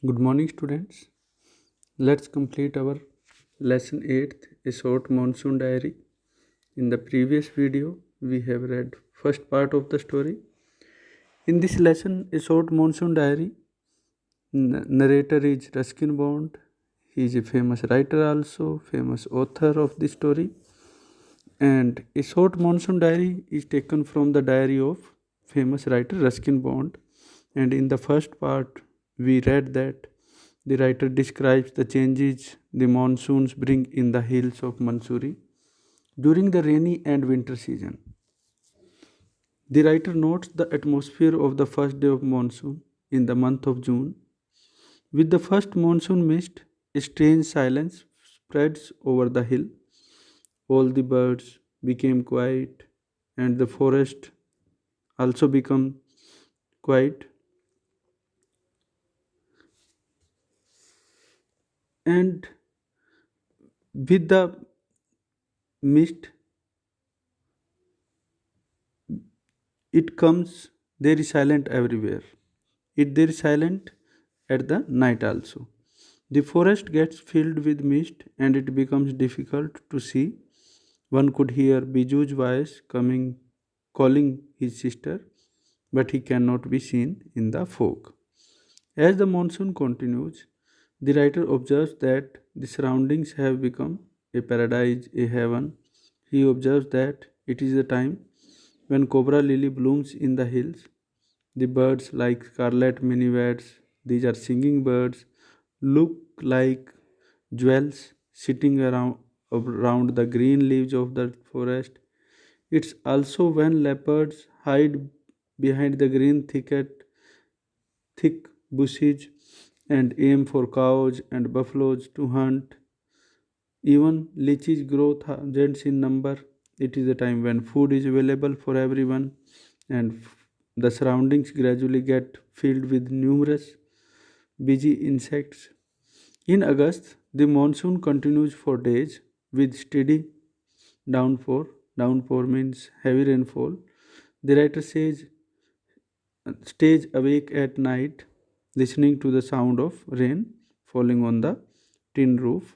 Good morning, students. Let's complete our lesson 8th, a short monsoon diary. In the previous video, we have read first part of the story. In this lesson, a short monsoon diary, narrator is Ruskin Bond. He is a famous writer also, famous author of this story. And a short monsoon diary is taken from the diary of famous writer Ruskin Bond. And in the first part, we read that the writer describes the changes the monsoons bring in the hills of Mansouri during the rainy and winter season. The writer notes the atmosphere of the first day of monsoon in the month of June. With the first monsoon mist, a strange silence spreads over the hill. All the birds became quiet, and the forest also became quiet. And with the mist, it comes, there is silent everywhere. There is silent at the night also. The forest gets filled with mist and it becomes difficult to see. One could hear Biju's voice coming, calling his sister, but he cannot be seen in the fog. As the monsoon continues, the writer observes that the surroundings have become a paradise, a heaven. He observes that it is the time when cobra lily blooms in the hills. The birds like scarlet minivets, these are singing birds, look like jewels sitting around the green leaves of the forest. It's also when leopards hide behind the green thick bushes and aim for cows and buffaloes to hunt. Even lychees grow thousands in number. It is a time when food is available for everyone and the surroundings gradually get filled with numerous busy insects. In August, the monsoon continues for days with steady downpour. Downpour means heavy rainfall. The writer says stays awake at night listening to the sound of rain falling on the tin roof.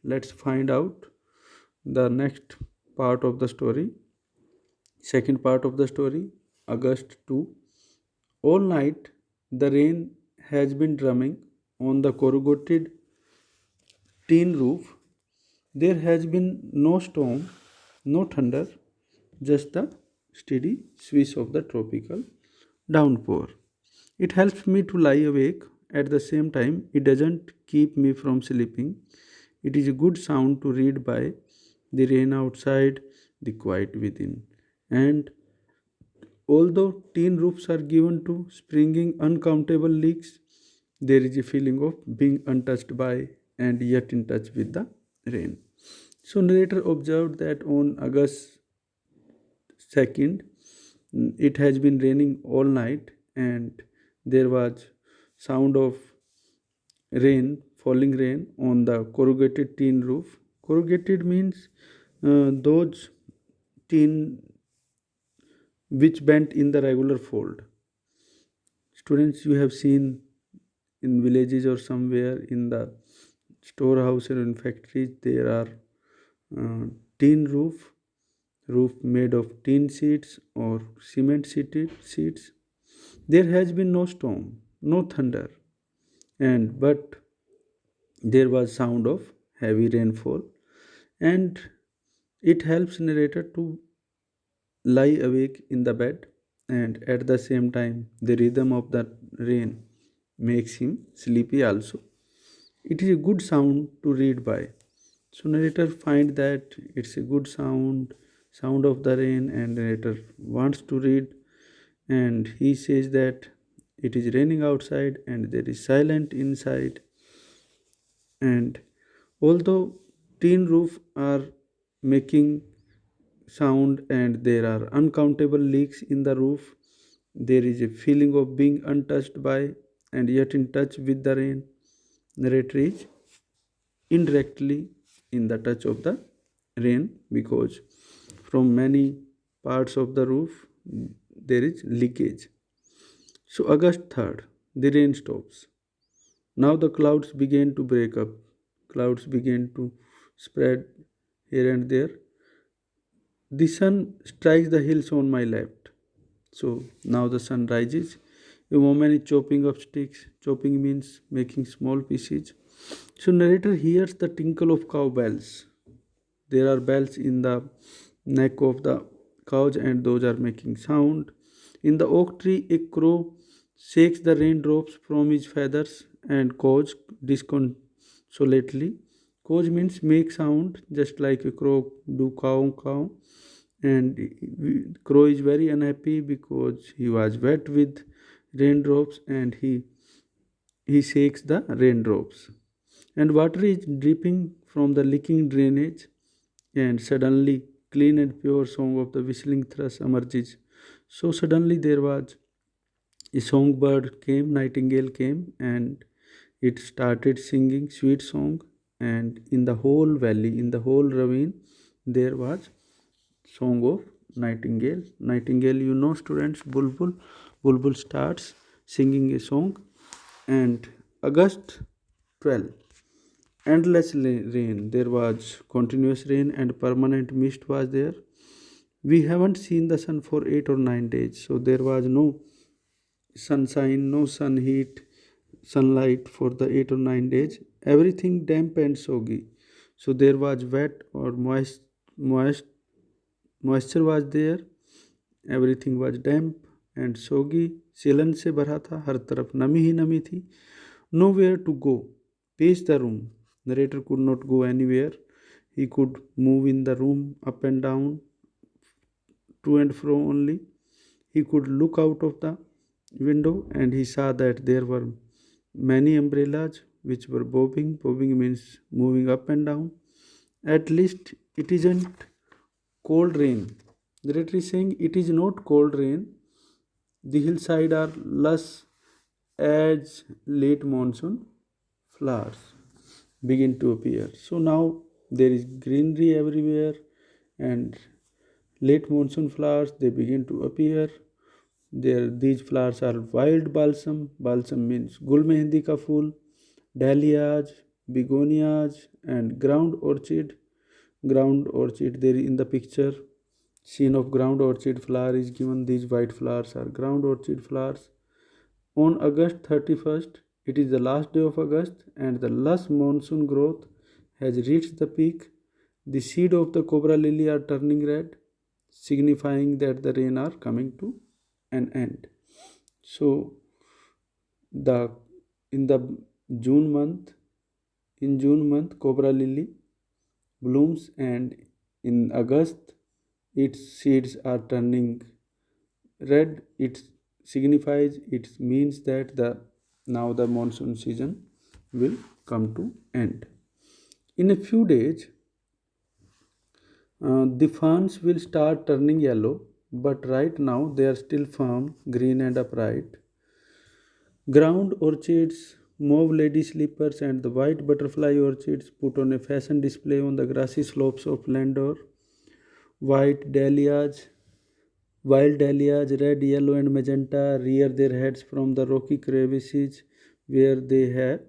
Let's find out the next part of the story. Second part of the story, August 2. All night the rain has been drumming on the corrugated tin roof. There has been no storm, no thunder, just the steady swish of the tropical downpour. It helps me to lie awake. At the same time, it doesn't keep me from sleeping. It is a good sound to read by the rain outside, the quiet within. And although tin roofs are given to springing uncountable leaks, there is a feeling of being untouched by and yet in touch with the rain. So narrator observed that on August 2nd, it has been raining all night and there was sound of rain, falling rain on the corrugated tin roof. Corrugated means those tin which bent in the regular fold. Students, you have seen in villages or somewhere in the storehouse or in factories, there are tin roof made of tin sheets or cement sheets. There has been no storm, no thunder, and but there was sound of heavy rainfall, and it helps narrator to lie awake in the bed, and at the same time the rhythm of the rain makes him sleepy also. It is a good sound to read by. So narrator find that it's a good sound of the rain, and narrator wants to read, and he says that it is raining outside and there is silent inside. And although tin roof are making sound and there are uncountable leaks in the roof, there is a feeling of being untouched by and yet in touch with the rain. Narrator is indirectly in the touch of the rain because from many parts of the roof there is leakage. So August 3rd, the rain stops. Now the clouds began to break up. Clouds began to spread here and there. The sun strikes the hills on my left. So now the sun rises. A woman is chopping up sticks. Chopping means making small pieces. So narrator hears the tinkle of cow bells. There are bells in the neck of the cows and those are making sound. In the oak tree, a crow shakes the raindrops from his feathers and caws disconsolately. Caws means make sound just like a crow do cow cow. And crow is very unhappy because he was wet with raindrops and he shakes the raindrops. And water is dripping from the leaking drainage and suddenly clean and pure song of the whistling thrush emerges. So suddenly there was a songbird came, nightingale came, and it started singing sweet song. And in the whole valley, in the whole ravine, there was song of nightingale. Nightingale, you know, students, bulbul. Bulbul starts singing a song, and August 12. Endless rain. There was continuous rain and permanent mist was there. We haven't seen the sun for 8 or 9 days, so there was no sunshine, no sun heat, sunlight for the 8 or 9 days. Everything damp and soggy. So there was wet or moist moisture was there. Everything was damp and soggy. सीलन से भरा था, हर तरफ नमी ही नमी थी. Nowhere to go. Pace the room. Narrator could not go anywhere. He could move in the room up and down, to and fro only. He could look out of the window and he saw that there were many umbrellas which were bobbing. Bobbing means moving up and down. At least it isn't cold rain. Narrator is saying it is not cold rain. The hillside are lush as late monsoon flowers begin to appear. So now there is greenery everywhere and late monsoon flowers they begin to appear. There these flowers are wild balsam. Balsam means gul mehendi ka phool, dahlias, begonias and ground orchid. Ground orchid there in the picture. Scene of ground orchid flower is given. These white flowers are ground orchid flowers. On August 31st, it is the last day of August and the lush monsoon growth has reached the peak. The seed of the cobra lily are turning red, signifying that the rain are coming to an end. So the in the June month, in June month, cobra lily blooms and in August its seeds are turning red. It signifies, it means that the now the monsoon season will come to end. In a few days the ferns will start turning yellow, but right now they are still firm green and upright. Ground orchids, mauve lady slippers and the white butterfly orchids put on a fashion display on the grassy slopes of Landor. White dahlias, wild dahlias, red, yellow, and magenta, rear their heads from the rocky crevices where they have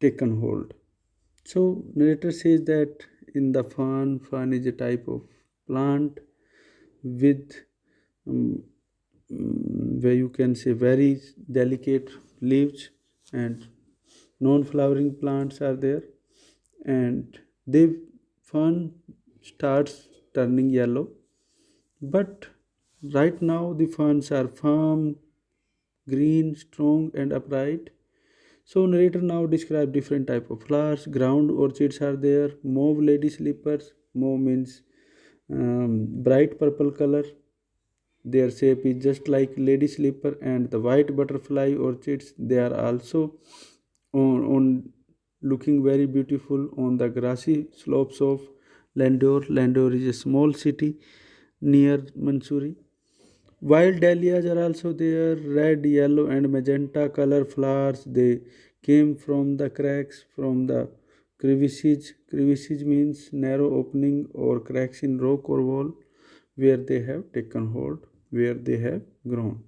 taken hold. So, narrator says that in the fern is a type of plant with um, where you can say very delicate leaves and non-flowering plants are there, and the fern starts turning yellow. But right now the ferns are firm, green, strong, and upright. So narrator now describe different type of flowers. Ground orchids are there. Mauve lady slippers. Mauve means bright purple color. Their shape is just like lady slipper. And the white butterfly orchids, they are also on looking very beautiful on the grassy slopes of Landor. Landor is a small city near Mansouri. Wild dahlias are also there, red, yellow, and magenta color flowers. They came from the cracks, from the crevices. Crevices means narrow opening or cracks in rock or wall where they have taken hold, where they have grown.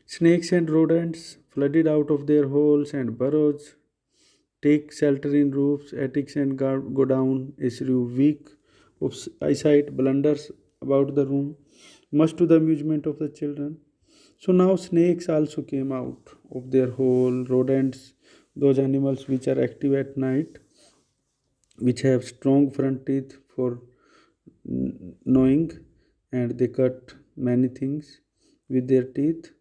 Snakes and rodents flooded out of their holes and burrows, take shelter in roofs, attics, and go down. Issue weak of eyesight, blunders about the room, much to the amusement of the children. So now snakes also came out of their hole, rodents, those animals which are active at night, which have strong front teeth for gnawing, and they cut many things with their teeth.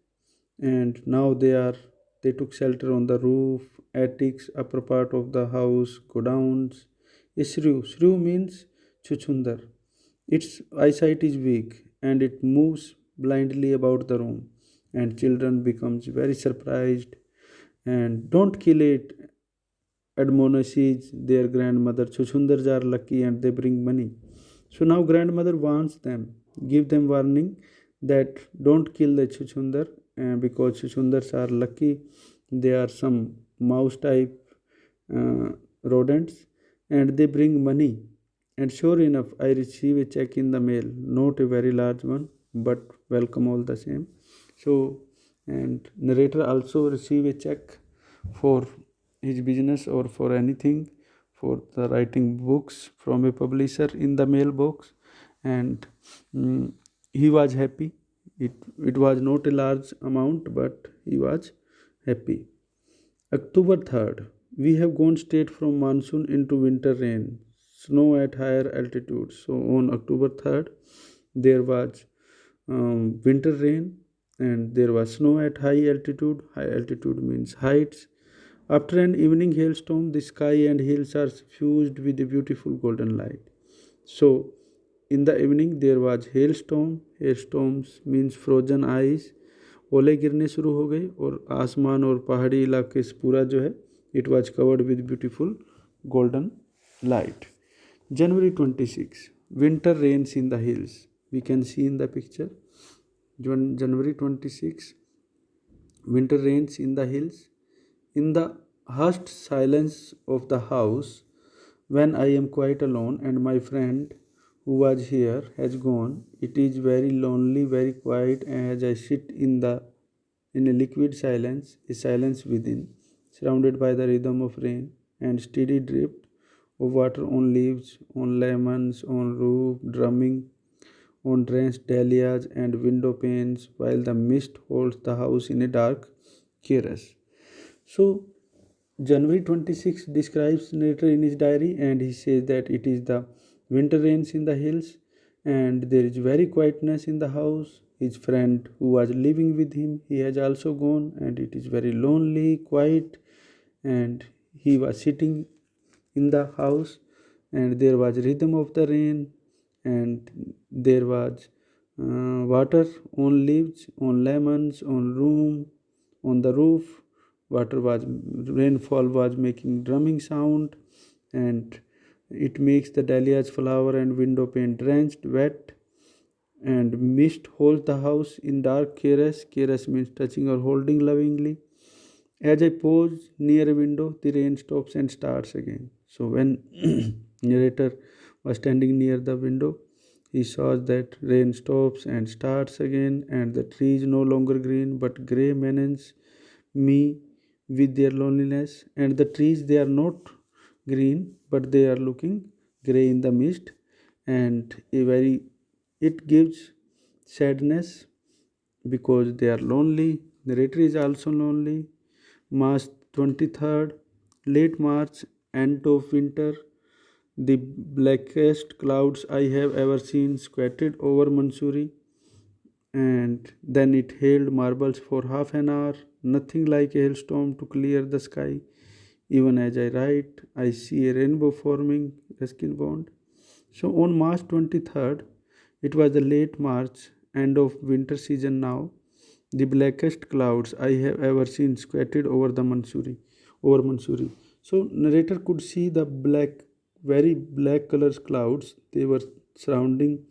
And now they took shelter on the roof, attics, upper part of the house, godowns. Shrew means chuchundar. Its eyesight is weak and it moves blindly about the room, and children becomes very surprised and don't kill it, admonishes their grandmother. Chuchundars are lucky and they bring money. So now grandmother warns them, give them warning that don't kill the chuchundar, because chuchundars are lucky. They are some mouse type uh, rodents and they bring money. And sure enough, I receive a check in the mail, not a very large one, but welcome all the same. So, and narrator also receive a check for his business or for anything, for the writing books from a publisher in the mailbox, and mm, he was happy. It was not a large amount, but he was happy. October 3rd, we have gone straight from monsoon into winter rain, snow at higher altitudes. So on October 3rd, there was winter rain and there was snow at high altitude. High altitude means heights. After an evening hailstorm, the sky and hills are suffused with a beautiful golden light. So in the evening there was hailstorm. Hailstorms means frozen ice. ओले गिरने शुरू हो गए और आसमान और पहाड़ी इलाके से पूरा जो है it was covered with beautiful golden light. January 26, winter rains in the hills. We can see in the picture. January 26, winter rains in the hills. In the hushed silence of the house, when I am quite alone and my friend who was here has gone, it is very lonely, very quiet as I sit in a liquid silence, a silence within, surrounded by the rhythm of rain and steady drip of water on leaves, on lemons, on roof, drumming on drenched dahlias and window panes, while the mist holds the house in a dark chaos. So January 26 describes narrator in his diary, and he says that it is the winter rains in the hills and there is very quietness in the house. His friend who was living with him, he has also gone and it is very lonely, quiet, and he was sitting in the house and there was rhythm of the rain and there was water on leaves, on lemons, on room, on the roof. Water was rainfall was making drumming sound, and it makes the dahlias flower and window pane drenched, wet, and mist holds the house in dark chaos. Chaos means touching or holding lovingly. As I pause near a window, the rain stops and starts again. So when narrator was standing near the window, he saw that rain stops and starts again, and the tree is no longer green but grey menace me with their loneliness. And the trees, they are not green but they are looking grey in the mist, and a very it gives sadness because they are lonely. Narrator is also lonely. March 23rd, late March, end of winter. The blackest clouds I have ever seen squatted over Mansouri, and then it hailed marbles for half an hour. Nothing like a hailstorm to clear the sky. Even as I write, I see a rainbow forming Ruskin Bond. So on March 23rd, it was the late March, end of winter season now. The blackest clouds I have ever seen squatted over Mansouri. So narrator could see the black, very black colors clouds. They were surrounding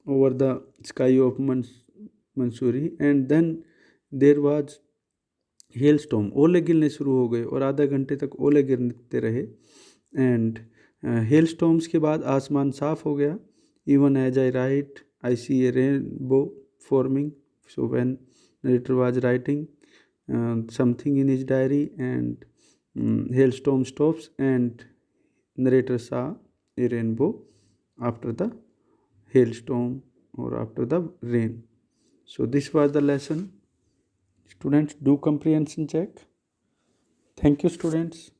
over the sky of Mansouri, and then there was hailstorm. ओले गिरने शुरू हो गए और आधा घंटे तक ओले गिरते रहे. एंड हेलस्टॉर्म्स के बाद आसमान साफ हो गया. Even as I write I see a rainbow forming. So when narrator was writing, something in his diary, and hailstorm stops, and narrator saw a rainbow after the hailstorm or after the rain. So this was the lesson. Students, do comprehension check. Thank you, students.